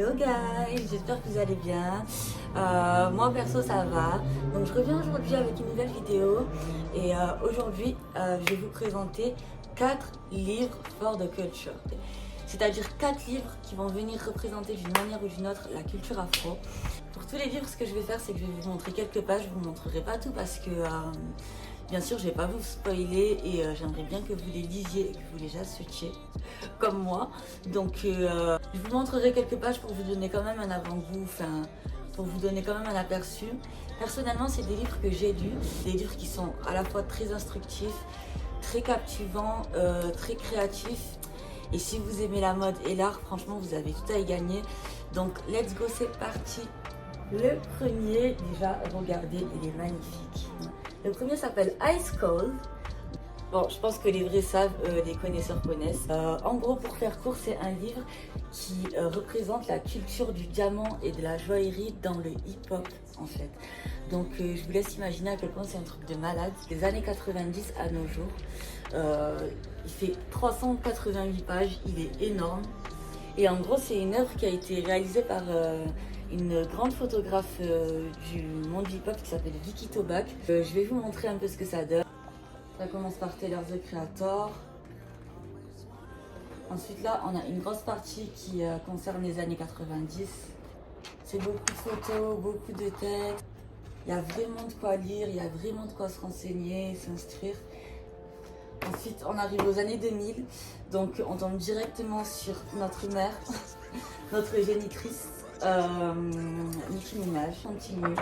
Hello guys, j'espère que vous allez bien. Moi perso ça va. Donc je reviens aujourd'hui avec une nouvelle vidéo et aujourd'hui je vais vous présenter 4 livres forts de culture. C'est-à-dire 4 livres qui vont venir représenter d'une manière ou d'une autre la culture afro. Pour tous les livres, ce que je vais faire, c'est que je vais vous montrer quelques pages. Je ne vous montrerai pas tout parce que bien sûr je ne vais pas vous spoiler et j'aimerais bien que vous les lisiez et que vous les associiez comme moi. Donc je vous montrerai quelques pages pour vous donner quand même un avant-goût, pour vous donner quand même un aperçu. Personnellement, c'est des livres que j'ai lus, des livres qui sont à la fois très instructifs, très captivants, très créatifs. Et si vous aimez la mode et l'art, franchement, vous avez tout à y gagner. Donc, let's go, c'est parti. Le premier, déjà, regardez, il est magnifique. Le premier s'appelle Ice Cold. Bon, je pense que les vrais savent, les connaisseurs connaissent. En gros, pour faire court, c'est un livre qui représente la culture du diamant et de la joaillerie dans le hip-hop, en fait. Donc, je vous laisse imaginer à quel point c'est un truc de malade. Des années 90 à nos jours. Il fait 388 pages, il est énorme. Et en gros, c'est une œuvre qui a été réalisée par une grande photographe du monde du hip-hop qui s'appelle Vicky Tobac. Je vais vous montrer un peu ce que ça donne. Ça commence par Tyler the Creator. Ensuite là, on a une grosse partie qui concerne les années 90. C'est beaucoup de photos, beaucoup de textes. Il y a vraiment de quoi lire, il y a vraiment de quoi se renseigner, s'instruire. Ensuite, on arrive aux années 2000. Donc, on tombe directement sur notre mère, notre génitrice, Nicki Minaj. On continue.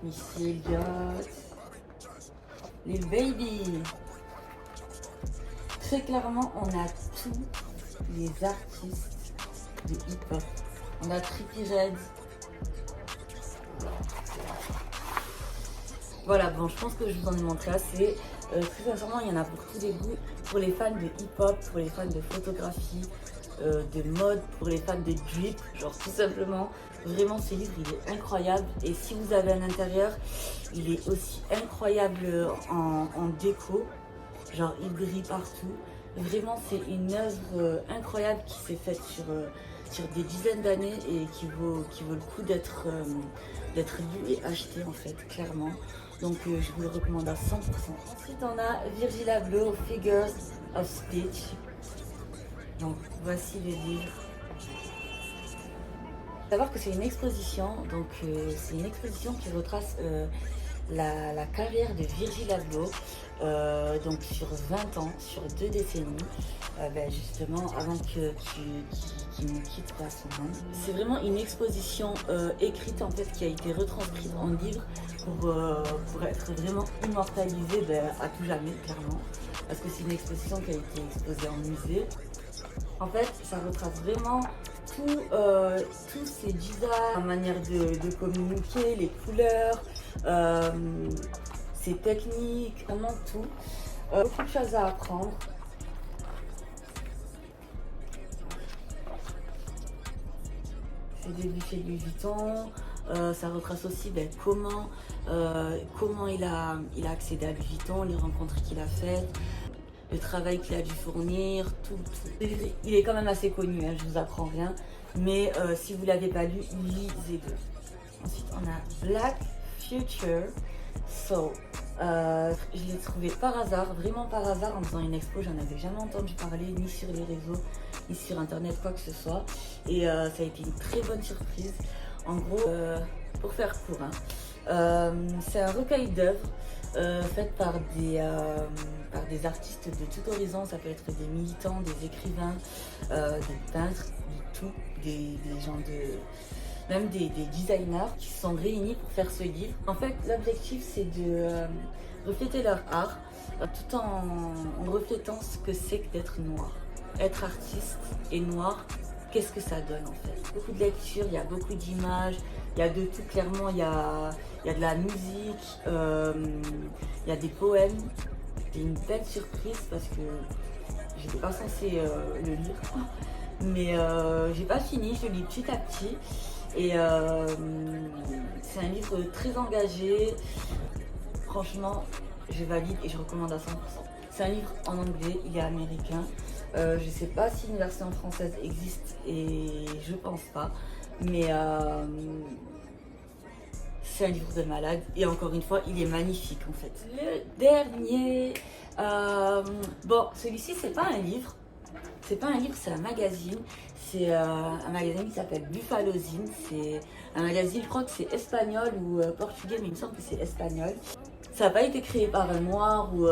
Missy Elliott, les Baby. Très clairement, on a tous les artistes de hip-hop. On a Trippie Redd. Voilà, bon, je pense que je vous en ai montré assez. Très sincèrement, il y en a pour tous les goûts. Pour les fans de hip-hop, pour les fans de photographie, de mode, pour les fans de drip, genre tout simplement. Vraiment, ce livre, il est incroyable. Et si vous avez un intérieur, il est aussi incroyable en déco. Genre, il brille partout. Vraiment, c'est une œuvre incroyable qui s'est faite sur des dizaines d'années et qui vaut le coup d'être lu et acheté, en fait, clairement. Donc, je vous le recommande à 100%. Ensuite, on a Virgil Abloh, Figures of Speech. Donc, voici le livre. Faut savoir que c'est une exposition, donc c'est une exposition qui retrace la carrière de Virgil Abloh, donc sur 20 ans, sur 2 décennies, justement avant qu'il nous quitte à son monde. C'est vraiment une exposition écrite en fait qui a été retranscrite en livre pour être vraiment immortalisée à tout jamais, clairement, parce que c'est une exposition qui a été exposée en musée. En fait, ça retrace vraiment tous ces designs, la manière de communiquer, les couleurs, ses techniques, vraiment tout. Beaucoup de choses à apprendre. Ses débuts chez Louis Vuitton. Ça retrace aussi comment il a accédé à Louis Vuitton, les rencontres qu'il a faites, le travail qu'il a dû fournir, tout. Il est quand même assez connu, hein, je vous apprends rien. Mais si vous ne l'avez pas lu, lisez-le. Ensuite, on a Black Future Soul. Je l'ai trouvé par hasard, vraiment par hasard, en faisant une expo. J'en avais jamais entendu parler, ni sur les réseaux, ni sur internet, quoi que ce soit. Et ça a été une très bonne surprise. En gros, pour faire court, hein, c'est un recueil d'œuvres faites par des artistes de tout horizon. Ça peut être des militants, des écrivains, des peintres, de tout, des gens même des designers qui se sont réunis pour faire ce livre. En fait, l'objectif, c'est de refléter leur art tout en reflétant ce que c'est que d'être noir. Être artiste et noir, qu'est-ce que ça donne en fait? Beaucoup de lectures, il y a beaucoup d'images, il y a de tout, clairement, il y a de la musique, il y a des poèmes. C'est une belle surprise parce que j'étais pas censée le lire, mais j'ai pas fini, je le lis petit à petit. Et c'est un livre très engagé. Franchement, je valide et je recommande à 100%. C'est un livre en anglais, il est américain. Je sais pas si une version française existe et je pense pas. Mais c'est un livre de malade et encore une fois, il est magnifique en fait. Le dernier, bon, celui-ci c'est pas un livre, c'est un magazine. C'est un magazine qui s'appelle Buffalozine. C'est un magazine, je crois que c'est espagnol ou portugais, mais il me semble que c'est espagnol. Ça n'a pas été créé par un noir ou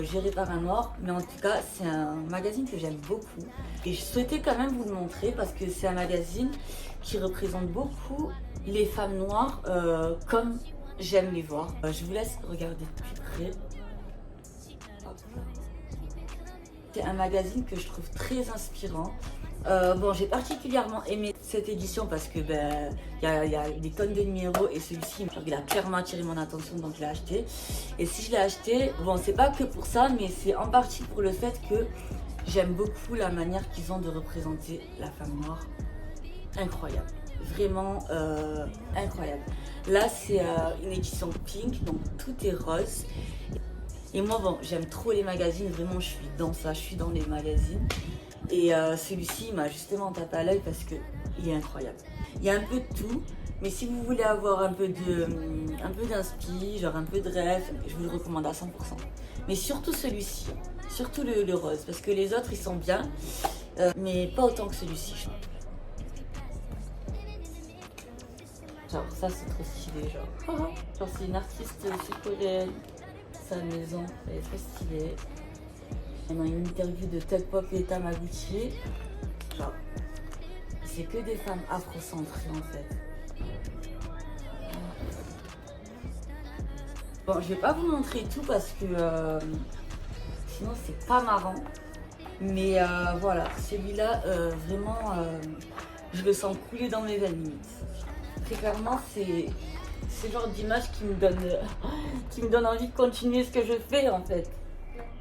géré par un noir, mais en tout cas, c'est un magazine que j'aime beaucoup. Et je souhaitais quand même vous le montrer parce que c'est un magazine qui représente beaucoup les femmes noires comme j'aime les voir. Je vous laisse regarder de plus près. C'est un magazine que je trouve très inspirant. Bon, j'ai particulièrement aimé cette édition parce que y a des tonnes de numéros et celui-ci, il a clairement attiré mon attention, donc je l'ai acheté. Et si je l'ai acheté, bon, c'est pas que pour ça, mais c'est en partie pour le fait que j'aime beaucoup la manière qu'ils ont de représenter la femme noire. Incroyable, vraiment incroyable. Là, c'est une édition pink, donc tout est rose. Et moi, bon, j'aime trop les magazines, vraiment, je suis dans ça, je suis dans les magazines. Et celui-ci m'a justement tapé à l'œil parce qu'il est incroyable. Il y a un peu de tout, mais si vous voulez avoir un peu d'inspi, genre un peu de rêve, je vous le recommande à 100%. Mais surtout celui-ci, surtout le rose, parce que les autres, ils sont bien, mais pas autant que celui-ci. Genre, ça, c'est trop stylé, genre. Genre, c'est une artiste sud-coréenne. Sa maison, elle est très stylée. On a une interview de Tug Pop et Tamaguchi. Genre, c'est que des femmes afrocentrées en fait. Bon, je vais pas vous montrer tout parce que sinon c'est pas marrant. Mais voilà, celui-là, vraiment, je le sens couler dans mes veines limite. Très clairement, c'est le genre d'image qui me donne envie de continuer ce que je fais en fait.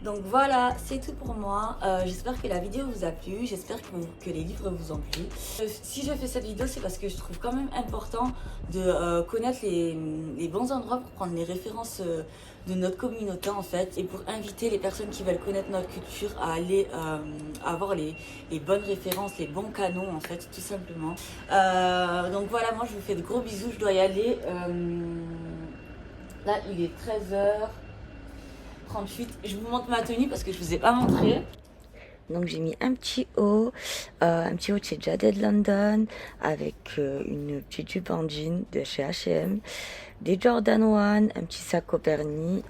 Donc voilà, c'est tout pour moi. J'espère que la vidéo vous a plu, j'espère que les livres vous ont plu. Si je fais cette vidéo, c'est parce que je trouve quand même important de connaître les bons endroits pour prendre les références de notre communauté en fait, et pour inviter les personnes qui veulent connaître notre culture à aller avoir les bonnes références, les bons canons en fait, tout simplement. Donc voilà, moi je vous fais de gros bisous, je dois y aller. Là, il est 13h. 38. Je vous montre ma tenue parce que je vous ai pas montré. Donc j'ai mis un petit haut de chez Jaded London avec une petite jupe en jean de chez H&M, des Jordan 1, un petit sac Coperni.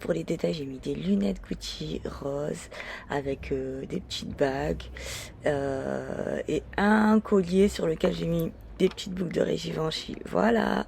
Pour les détails, j'ai mis des lunettes Gucci roses avec des petites bagues et un collier sur lequel j'ai mis des petites boucles de Givenchy. Voilà.